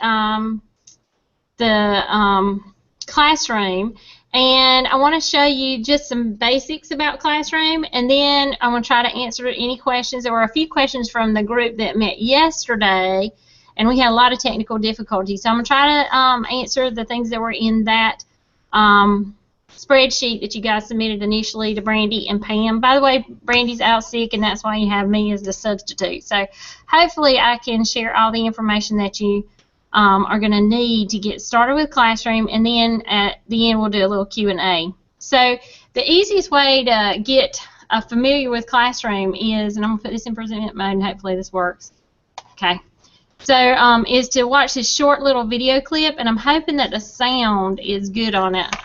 um, the Classroom, and I want to show you just some basics about Classroom, and then I want to try to answer any questions. There were a few questions from the group that met yesterday, and we had a lot of technical difficulties, so I'm going to try to answer the things that were in that spreadsheet that you guys submitted initially to Brandy and Pam. By the way, Brandy's out sick, and that's why you have me as the substitute. So hopefully I can share all the information that you are going to need to get started with Classroom, and then at the end we'll do a little Q&A. So the easiest way to get familiar with Classroom is, and I'm going to put this in present mode and hopefully this works. Okay. So is to watch this short little video clip, and I'm hoping that the sound is good on it.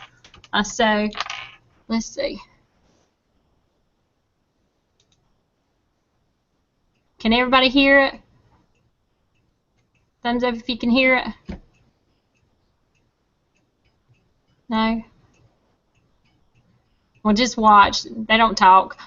So let's see. Can everybody hear it? Thumbs up if you can hear it. No? Well, just watch. They don't talk.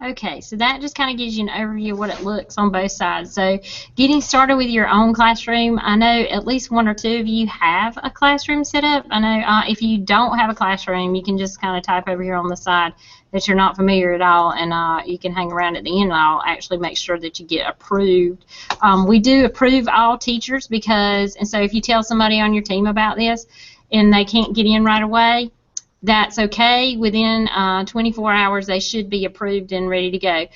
Okay, so that just kind of gives you an overview of what it looks on both sides. So getting started with your own Classroom, I know at least one or two of you have a Classroom set up. I know if you don't have a Classroom, you can just kind of type over here on the side that you're not familiar at all, and you can hang around at the end, and I'll actually make sure that you get approved. We do approve all teachers because, and so if you tell somebody on your team about this and they can't get in right away, that's okay. Within 24 hours, they should be approved and ready to go.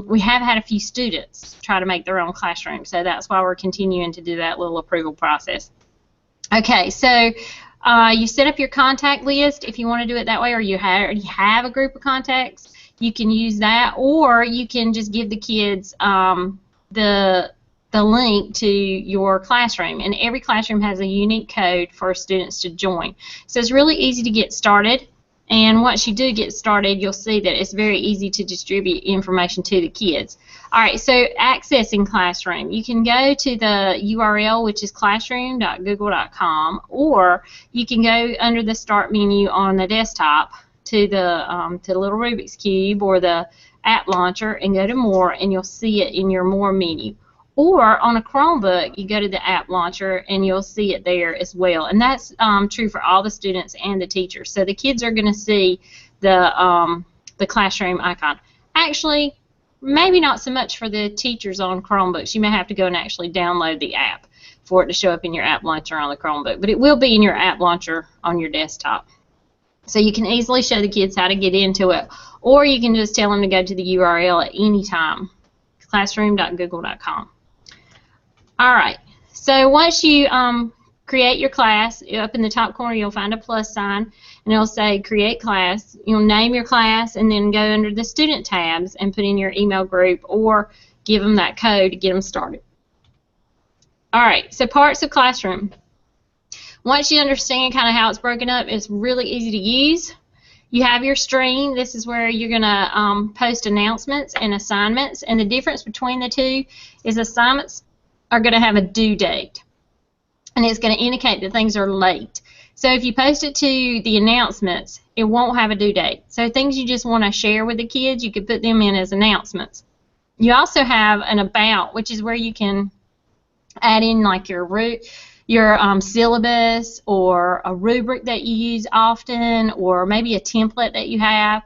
We have had a few students try to make their own Classroom, so that's why we're continuing to do that little approval process. Okay, so you set up your contact list if you want to do it that way, or you already have a group of contacts. You can use that, or you can just give the kids the link to your Classroom, and every Classroom has a unique code for students to join. So it's really easy to get started, and once you do get started, you'll see that it's very easy to distribute information to the kids. Alright, so accessing Classroom. You can go to the URL, which is classroom.google.com, or you can go under the Start menu on the desktop to the little Rubik's Cube or the App Launcher and go to More, and you'll see it in your More menu. Or on a Chromebook, you go to the App Launcher and you'll see it there as well. And that's true for all the students and the teachers. So the kids are going to see the Classroom icon. Actually, maybe not so much for the teachers on Chromebooks. You may have to go and actually download the app for it to show up in your App Launcher on the Chromebook. But it will be in your App Launcher on your desktop. So you can easily show the kids how to get into it. Or you can just tell them to go to the URL at any time, classroom.google.com. Alright, So once you create your class, up in the top corner you'll find a plus sign, and it'll say create class. You'll name your class and then go under the student tabs and put in your email group or give them that code to get them started. Alright, so parts of Classroom. Once you understand kind of how it's broken up, it's really easy to use. You have your stream. This is where you're going to post announcements and assignments, and the difference between the two is assignments are going to have a due date, and it's going to indicate that things are late. So if you post it to the announcements, it won't have a due date. So things you just want to share with the kids, you could put them in as announcements. You also have an about, which is where you can add in like your syllabus or a rubric that you use often, or maybe a template that you have.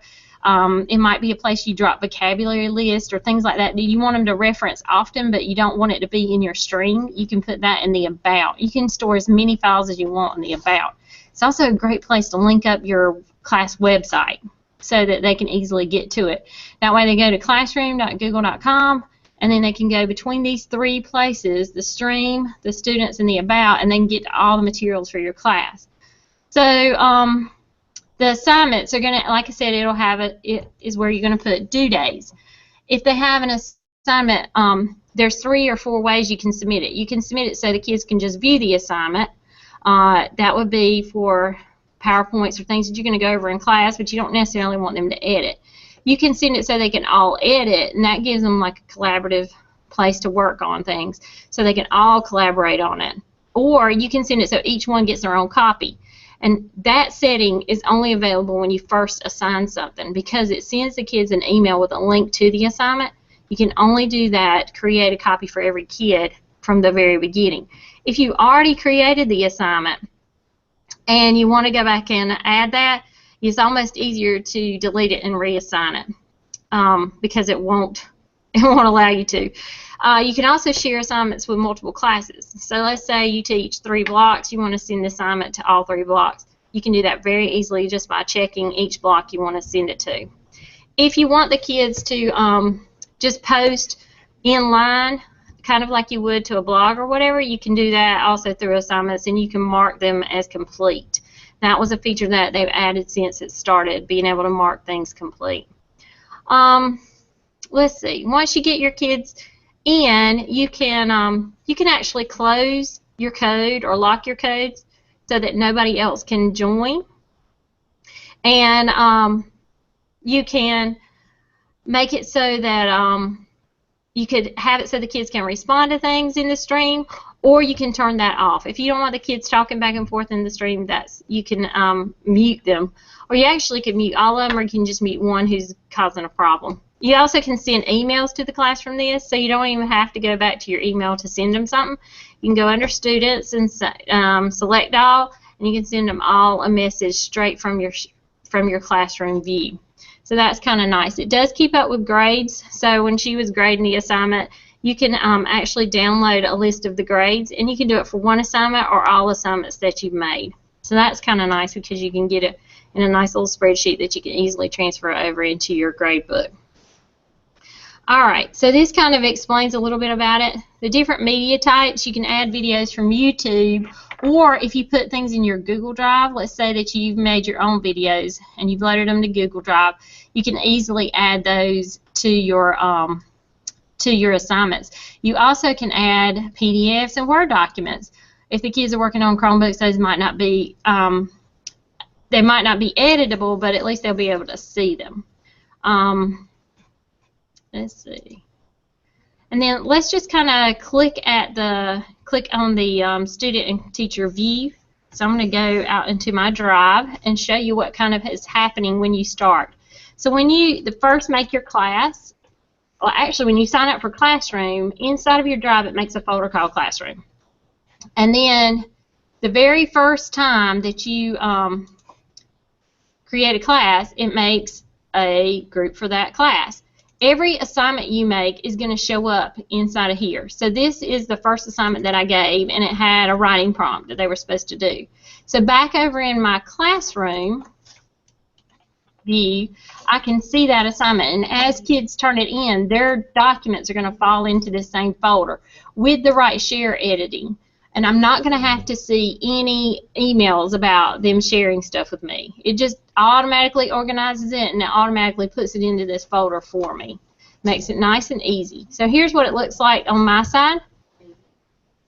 It might be a place you drop vocabulary list or things like that. You want them to reference often, but you don't want it to be in your stream. You can put that in the about. You can store as many files as you want in the about. It's also a great place to link up your class website so that they can easily get to it. That way they go to classroom.google.com, and then they can go between these three places, the stream, the students, and the about, and they can get all the materials for your class. So the assignments are going to, like I said, it is where you're going to put due days. If they have an assignment, there's 3 or 4 ways you can submit it. You can submit it so the kids can just view the assignment. That would be for PowerPoints or things that you're going to go over in class, but you don't necessarily want them to edit. You can send it so they can all edit, and that gives them like a collaborative place to work on things, so they can all collaborate on it. Or you can send it so each one gets their own copy. And that setting is only available when you first assign something, because it sends the kids an email with a link to the assignment. You can only do that, create a copy for every kid from the very beginning. If you already created the assignment and you want to go back and add that, it's almost easier to delete it and reassign it, because it won't allow you to. You can also share assignments with multiple classes. So let's say you teach 3 blocks, you want to send the assignment to all 3 blocks. You can do that very easily just by checking each block you want to send it to. If you want the kids to just post in line, kind of like you would to a blog or whatever, you can do that also through assignments, and you can mark them as complete. That was a feature that they've added since it started, being able to mark things complete. Let's see. Once you get your kids in, you can actually close your code or lock your codes so that nobody else can join. And you can make it so that you could have it so the kids can respond to things in the stream, or you can turn that off. If you don't want the kids talking back and forth in the stream, you can mute them. Or you actually can mute all of them, or you can just mute one who's causing a problem. You also can send emails to the class from this, so you don't even have to go back to your email to send them something. You can go under Students and select all, and you can send them all a message straight from your classroom view. So that's kind of nice. It does keep up with grades, so when she was grading the assignment, you can actually download a list of the grades, and you can do it for one assignment or all assignments that you've made. So that's kind of nice, because you can get it in a nice little spreadsheet that you can easily transfer over into your grade book. Alright, so this kind of explains a little bit about it. The different media types, you can add videos from YouTube, or if you put things in your Google Drive, let's say that you've made your own videos and you've loaded them to Google Drive, you can easily add those to your assignments. You also can add PDFs and Word documents. If the kids are working on Chromebooks, those might not be they might not be editable, but at least they'll be able to see them. Let's see. And then let's just kind of click on the student and teacher view. So I'm going to go out into my Drive and show you what kind of is happening when you start. So when you first make your class, well, actually when you sign up for Classroom, inside of your Drive it makes a folder called Classroom. And then the very first time that you create a class, it makes a group for that class. Every assignment you make is going to show up inside of here. So this is the first assignment that I gave, and it had a writing prompt that they were supposed to do. So back over in my classroom, view, I can see that assignment. And as kids turn it in, their documents are going to fall into the same folder with the right share editing. And I'm not going to have to see any emails about them sharing stuff with me. It just automatically organizes it, and it automatically puts it into this folder for me. Makes it nice and easy. So here's what it looks like on my side.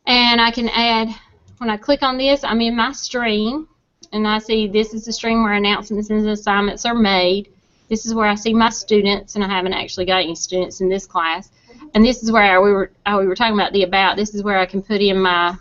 And I can add, when I click on this, I'm in my stream, and I see this is the stream where announcements and assignments are made. This is where I see my students, and I haven't actually got any students in this class. And this is where we were talking about the about. This is where I can put in my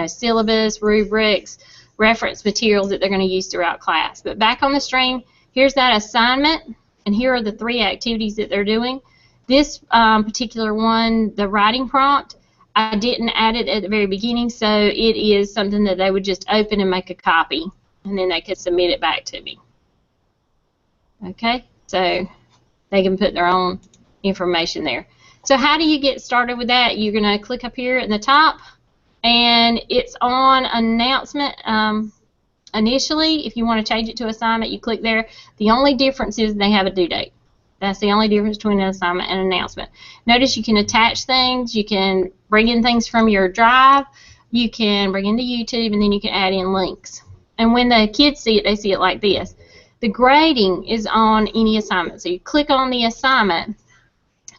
syllabus, rubrics, reference materials that they're going to use throughout class. But back on the stream, here's that assignment, and here are the 3 activities that they're doing. This particular one, the writing prompt, I didn't add it at the very beginning, so it is something that they would just open and make a copy, and then they could submit it back to me. Okay, so they can put their own information there. So how do you get started with that? You're going to click up here at the top, and it's on announcement. Initially, if you want to change it to assignment, you click there. The only difference is they have a due date. That's the only difference between an assignment and an announcement. Notice you can attach things, you can bring in things from your drive, you can bring into YouTube, and then you can add in links. And when the kids see it, they see it like this. The grading is on any assignment. So you click on the assignment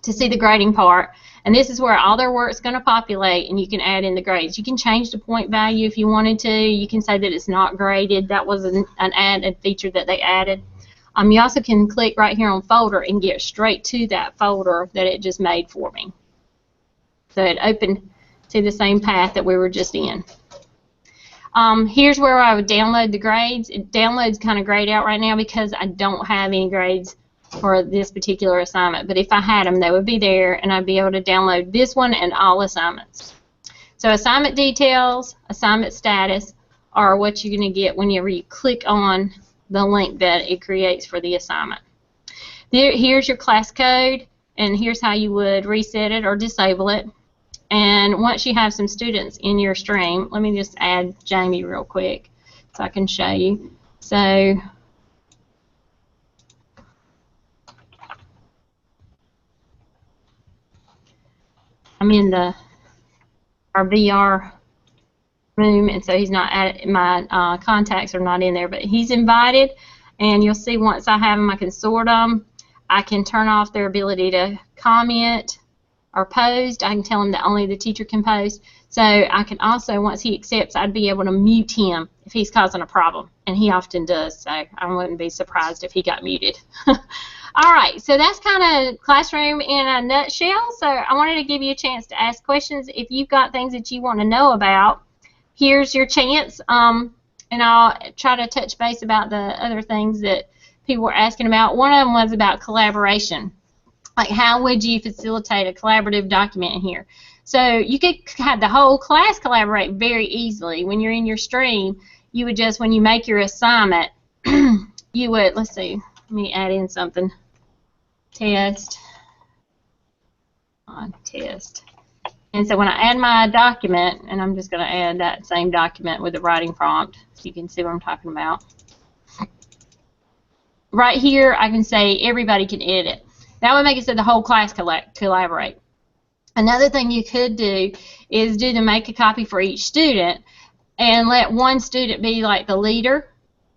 to see the grading part, and this is where all their work is going to populate, and you can add in the grades. You can change the point value if you wanted to. You can say that it's not graded. That was an added feature that they added. You also can click right here on folder and get straight to that folder that it just made for me. So it opened to the same path that we were just in. Here's where I would download the grades. It downloads kind of grayed out right now because I don't have any grades for this particular assignment. But if I had them, they would be there, and I'd be able to download this one and all assignments. So assignment details, assignment status are what you're going to get whenever you click on the link that it creates for the assignment. Here's your class code, and here's how you would reset it or disable it. And once you have some students in your stream, let me just add Jamie real quick so I can show you. So I'm in our VR room, and so he's not at my contacts are not in there, but he's invited, and you'll see once I have them, I can sort them. I can turn off their ability to comment or post. I can tell him that only the teacher can post. So I can also, once he accepts, I'd be able to mute him if he's causing a problem, and he often does, so I wouldn't be surprised if he got muted. All right, so that's kind of Classroom in a nutshell. So I wanted to give you a chance to ask questions. If you've got things that you want to know about, here's your chance, and I'll try to touch base about the other things that people were asking about. One of them was about collaboration. Like, how would you facilitate a collaborative document in here? So you could have the whole class collaborate very easily. When you're in your stream, you would just, when you make your assignment, you would, let's see, let me add in something. Test. Test. And so when I add my document, and I'm just going to add that same document with the writing prompt so you can see what I'm talking about. Right here, I can say everybody can edit it. That would make it so the whole class collaborate. Another thing you could do is do the make a copy for each student and let one student be like the leader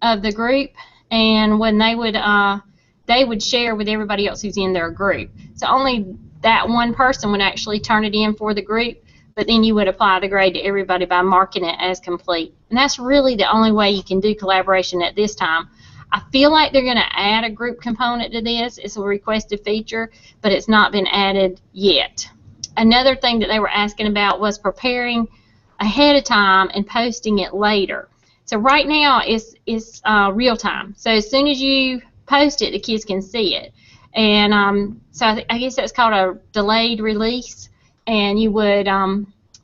of the group, and when they would share with everybody else who's in their group. So only that one person would actually turn it in for the group, but then you would apply the grade to everybody by marking it as complete. And that's really the only way you can do collaboration at this time. I feel like they're going to add a group component to this. It's a requested feature, but it's not been added yet. Another thing that they were asking about was preparing ahead of time and posting it later. So right now it's real time. So as soon as you post it, the kids can see it. And so I guess that's called a delayed release. And you would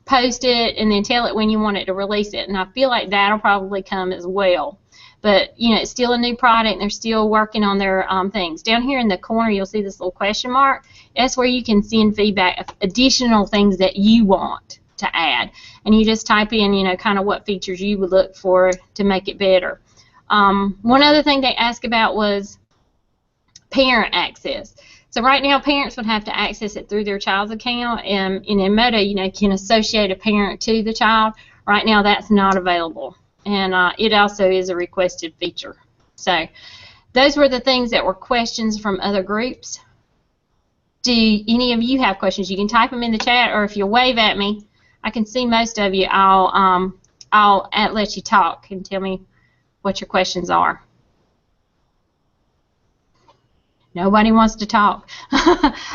post it and then tell it when you want it to release it. And I feel like that'll probably come as well. But, you know, it's still a new product, and they're still working on their things. Down here in the corner, you'll see this little question mark. That's where you can send feedback of additional things that you want to add. And you just type in, you know, kind of what features you would look for to make it better. One other thing they asked about was parent access. So right now, parents would have to access it through their child's account, and in Edmodo, you know, can associate a parent to the child. Right now, that's not available, and it also is a requested feature. So those were the things that were questions from other groups. Do any of you have questions? You can type them in the chat, or if you wave at me, I can see most of you. I'll let you talk and tell me what your questions are. Nobody wants to talk.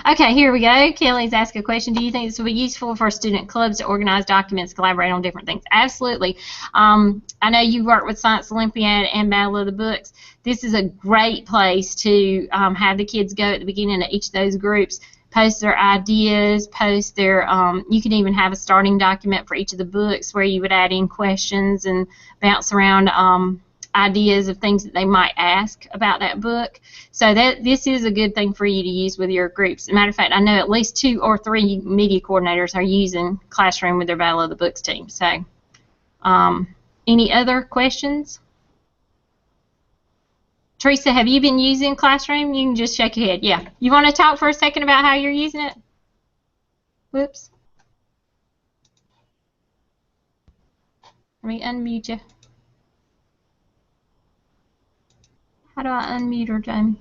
Okay, here we go. Kelly's asked a question. Do you think this will be useful for student clubs to organize documents, collaborate on different things? Absolutely. I know you work with Science Olympiad and Battle of the Books. This is a great place to have the kids go at the beginning of each of those groups, post their ideas, post their, you can even have a starting document for each of the books where you would add in questions and bounce around ideas of things that they might ask about that book. So this is a good thing for you to use with your groups. As a matter of fact, I know at least 2 or 3 media coordinators are using Classroom with their Battle of the Books team. So any other questions? Teresa, have you been using Classroom? You can just shake your head. Yeah. You want to talk for a second about how you're using it? Whoops. Let me unmute you. How do I unmute her, Jamie?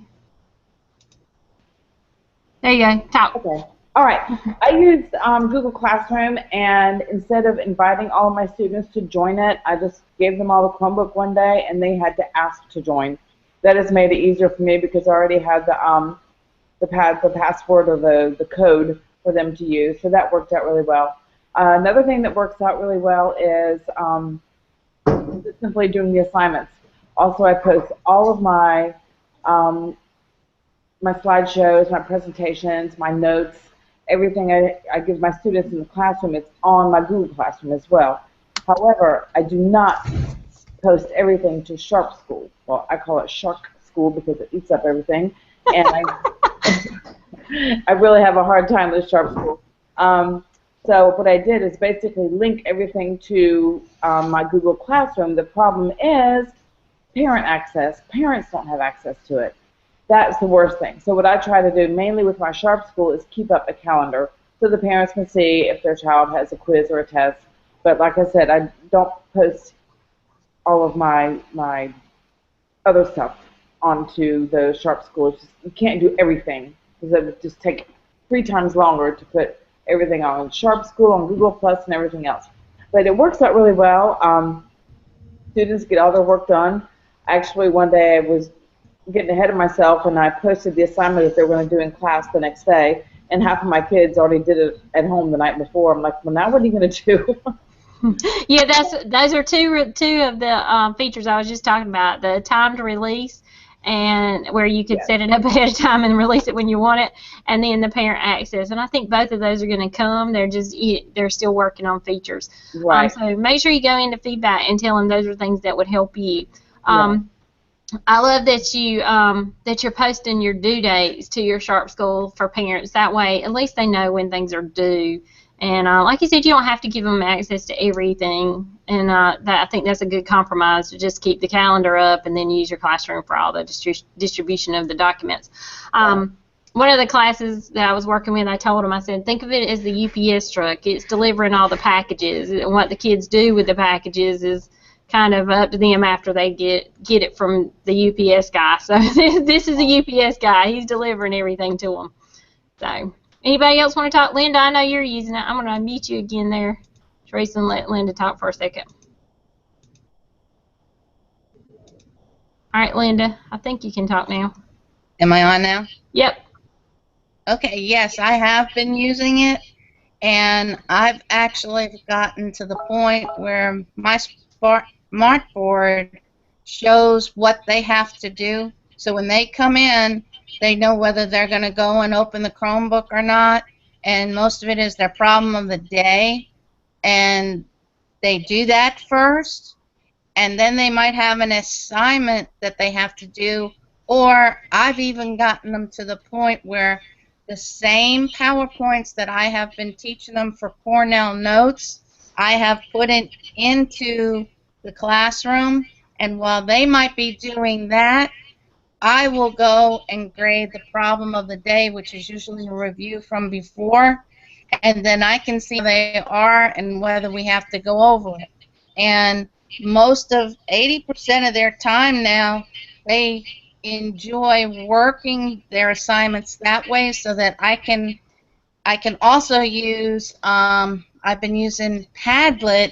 There you go. Talk. Okay. All right. I used Google Classroom, and instead of inviting all of my students to join it, I just gave them all the Chromebook one day, and they had to ask to join. That has made it easier for me because I already had the password or the code for them to use, so that worked out really well. Another thing that works out really well is simply doing the assignments. Also, I post all of my my slideshows, my presentations, my notes, everything I give my students in the classroom. It's on my Google Classroom as well. However, I do not post everything to Sharp School. Well, I call it Shark School because it eats up everything, and I really have a hard time with Sharp School. So what I did is basically link everything to my Google Classroom. The problem is parent access. Parents don't have access to it. That's the worst thing. So what I try to do mainly with my Sharp School is keep up a calendar so the parents can see if their child has a quiz or a test. But like I said, I don't post all of my other stuff onto the Sharp School. You can't do everything because it would just take 3 times longer to put everything on Sharp School, on Google Plus, and everything else. But it works out really well. Students get all their work done. Actually, one day I was getting ahead of myself, and I posted the assignment that they were going to do in class the next day, and half of my kids already did it at home the night before. I'm like, well, now what are you going to do? Yeah, those are two of the features I was just talking about. The timed release, and where you could set it up ahead of time and release it when you want it, and then the parent access. And I think both of those are going to come. They're still working on features. Right. So make sure you go into feedback and tell them those are things that would help you. I love that you're posting your due dates to your Sharp School for parents. That way, at least they know when things are due. And like you said, you don't have to give them access to everything. And I think that's a good compromise, to just keep the calendar up and then use your Classroom for all the distribution of the documents. One of the classes that I was working with, I told them, I said, think of it as the UPS truck. It's delivering all the packages. And what the kids do with the packages is kind of up to them after they get it from the UPS guy. So this is a UPS guy. He's delivering everything to them. So anybody else want to talk? Linda, I know you're using it. I'm going to unmute you again there, Teresa, and let Linda talk for a second. All right, Linda, I think you can talk now. Am I on now? Yep. Okay, yes, I have been using it, and I've actually gotten to the point where my Smartboard shows what they have to do. So when they come in, they know whether they're going to go and open the Chromebook or not, and most of it is their problem of the day, and they do that first, and then they might have an assignment that they have to do, or I've even gotten them to the point where the same PowerPoints that I have been teaching them for Cornell Notes, I have put it into the classroom, and while they might be doing that, I will go and grade the problem of the day, which is usually a review from before, and then I can see how they are and whether we have to go over it. And most of 80% of their time now, they enjoy working their assignments that way, so that I can also use, I've been using Padlet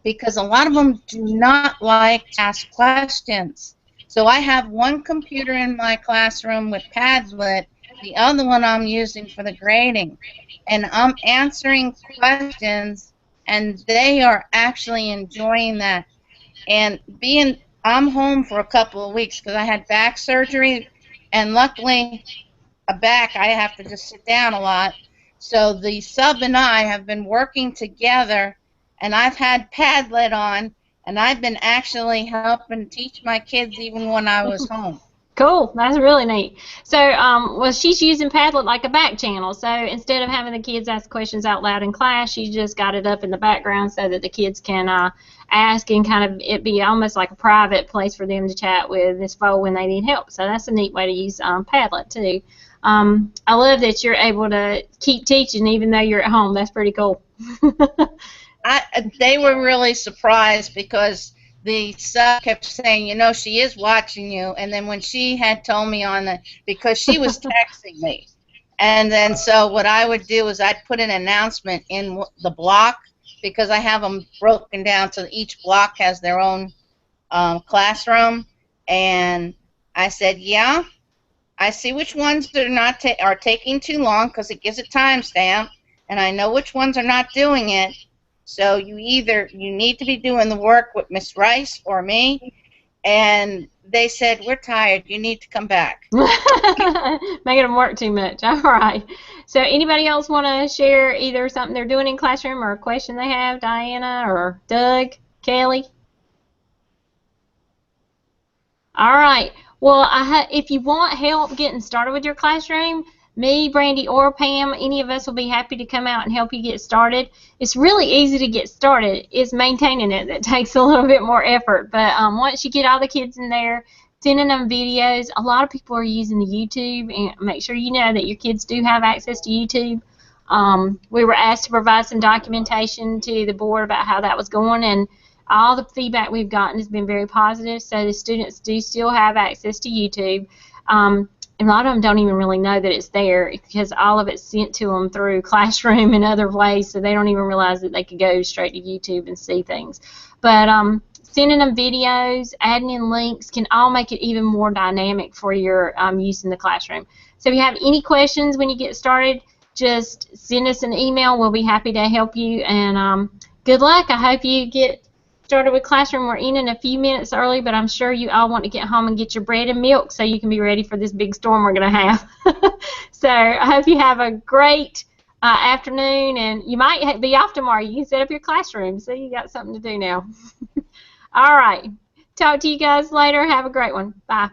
because a lot of them do not like to ask questions. So I have one computer in my classroom with Padlet, the other one I'm using for the grading. And I'm answering questions, and they are actually enjoying that. And I'm home for a couple of weeks because I had back surgery, and luckily, a back, I have to just sit down a lot. So the sub and I have been working together, and I've had Padlet on, and I've been actually helping teach my kids even when I was home. Cool. That's really neat. So, well, she's using Padlet like a back channel. So instead of having the kids ask questions out loud in class, she just got it up in the background so that the kids can ask, and kind of it be almost like a private place for them to chat with Ms. Foe when they need help. So that's a neat way to use Padlet too. I love that you're able to keep teaching even though you're at home. That's pretty cool. They were really surprised because the sub kept saying, you know, she is watching you. And then when she had told me because she was texting me. And then so what I would do is I'd put an announcement in the block, because I have them broken down so each block has their own classroom. And I said, yeah, I see which ones are taking too long because it gives a timestamp, and I know which ones are not doing it. So you need to be doing the work with Miss Rice or me. And they said, we're tired. You need to come back. Making them work too much. All right. So anybody else want to share either something they're doing in classroom or a question they have, Diana or Doug, Kelly? All right. Well, if you want help getting started with your classroom, me, Brandy, or Pam, any of us will be happy to come out and help you get started. It's really easy to get started. It's maintaining it that takes a little bit more effort. But once you get all the kids in there, sending them videos, a lot of people are using the YouTube, and make sure you know that your kids do have access to YouTube. We were asked to provide some documentation to the board about how that was going, and all the feedback we've gotten has been very positive, so the students do still have access to YouTube. And a lot of them don't even really know that it's there because all of it's sent to them through Classroom and other ways, so they don't even realize that they could go straight to YouTube and see things. But sending them videos, adding in links can all make it even more dynamic for your use in the classroom. So if you have any questions when you get started, just send us an email. We'll be happy to help you, and good luck. I hope you get started with Classroom. We're in a few minutes early, but I'm sure you all want to get home and get your bread and milk so you can be ready for this big storm we're going to have. So I hope you have a great afternoon, and you might be off tomorrow. You can set up your classroom, so you got something to do now. All right. Talk to you guys later. Have a great one. Bye.